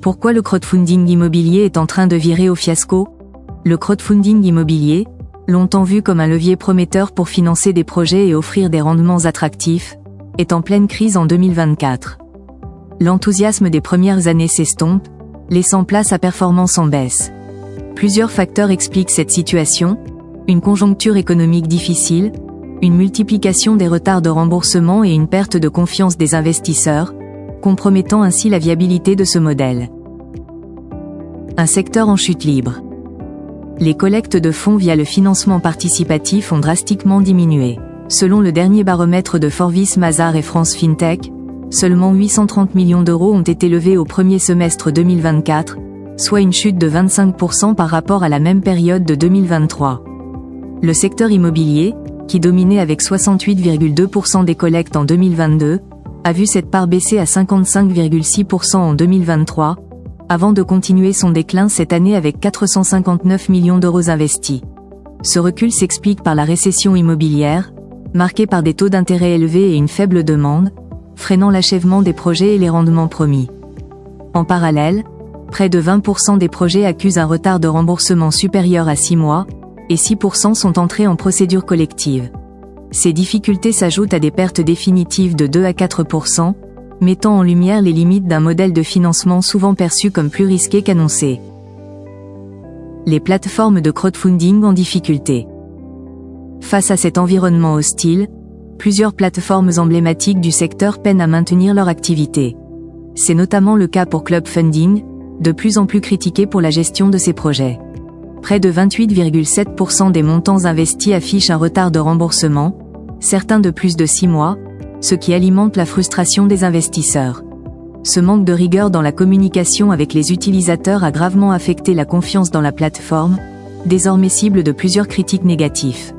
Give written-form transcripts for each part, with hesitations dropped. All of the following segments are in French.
Pourquoi le crowdfunding immobilier est en train de virer au fiasco? Le crowdfunding immobilier, longtemps vu comme un levier prometteur pour financer des projets et offrir des rendements attractifs, est en pleine crise en 2024. L'enthousiasme des premières années s'estompe, laissant place à performance en baisse. Plusieurs facteurs expliquent cette situation: une conjoncture économique difficile, une multiplication des retards de remboursement et une perte de confiance des investisseurs, compromettant ainsi la viabilité de ce modèle. Un secteur en chute libre. Les collectes de fonds via le financement participatif ont drastiquement diminué. Selon le dernier baromètre de Forbes Mazars et France FinTech, seulement 830 millions d'euros ont été levés au premier semestre 2024, soit une chute de 25% par rapport à la même période de 2023. Le secteur immobilier, qui dominait avec 68,2% des collectes en 2022, a vu cette part baisser à 55,6% en 2023, avant de continuer son déclin cette année avec 459 millions d'euros investis. Ce recul s'explique par la récession immobilière, marquée par des taux d'intérêt élevés et une faible demande, freinant l'achèvement des projets et les rendements promis. En parallèle, près de 20% des projets accusent un retard de remboursement supérieur à 6 mois, et 6% sont entrés en procédure collective. Ces difficultés s'ajoutent à des pertes définitives de 2 à 4%, mettant en lumière les limites d'un modèle de financement souvent perçu comme plus risqué qu'annoncé. Les plateformes de crowdfunding en difficulté. Face à cet environnement hostile, plusieurs plateformes emblématiques du secteur peinent à maintenir leur activité. C'est notamment le cas pour Club Funding, de plus en plus critiqué pour la gestion de ses projets. Près de 28,7% des montants investis affichent un retard de remboursement, certains de plus de 6 mois, ce qui alimente la frustration des investisseurs. Ce manque de rigueur dans la communication avec les utilisateurs a gravement affecté la confiance dans la plateforme, désormais cible de plusieurs critiques négatives.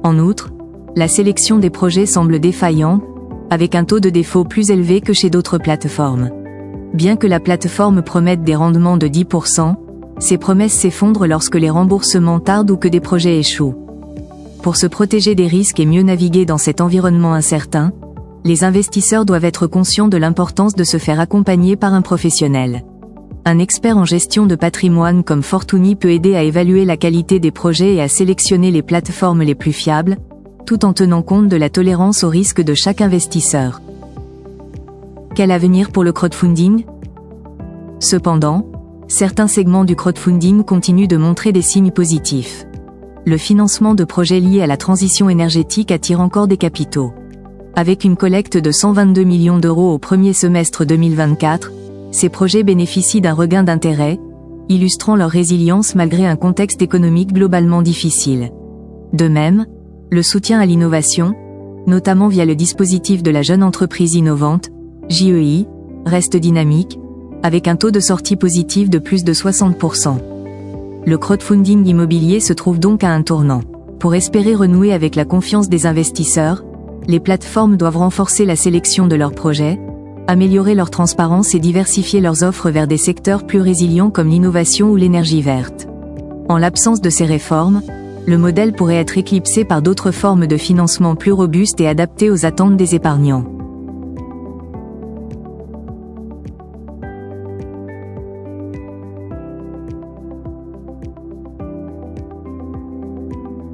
En outre, la sélection des projets semble défaillante, avec un taux de défaut plus élevé que chez d'autres plateformes. Bien que la plateforme promette des rendements de 10%, ces promesses s'effondrent lorsque les remboursements tardent ou que des projets échouent. Pour se protéger des risques et mieux naviguer dans cet environnement incertain, les investisseurs doivent être conscients de l'importance de se faire accompagner par un professionnel. Un expert en gestion de patrimoine comme Fortuny peut aider à évaluer la qualité des projets et à sélectionner les plateformes les plus fiables, tout en tenant compte de la tolérance au risque de chaque investisseur. Quel avenir pour le crowdfunding? Cependant, certains segments du crowdfunding continuent de montrer des signes positifs. Le financement de projets liés à la transition énergétique attire encore des capitaux. Avec une collecte de 122 millions d'euros au premier semestre 2024, ces projets bénéficient d'un regain d'intérêt, illustrant leur résilience malgré un contexte économique globalement difficile. De même, le soutien à l'innovation, notamment via le dispositif de la jeune entreprise innovante, JEI, reste dynamique, avec un taux de sortie positif de plus de 60%. Le crowdfunding immobilier se trouve donc à un tournant. Pour espérer renouer avec la confiance des investisseurs, les plateformes doivent renforcer la sélection de leurs projets, améliorer leur transparence et diversifier leurs offres vers des secteurs plus résilients comme l'innovation ou l'énergie verte. En l'absence de ces réformes, le modèle pourrait être éclipsé par d'autres formes de financement plus robustes et adaptées aux attentes des épargnants.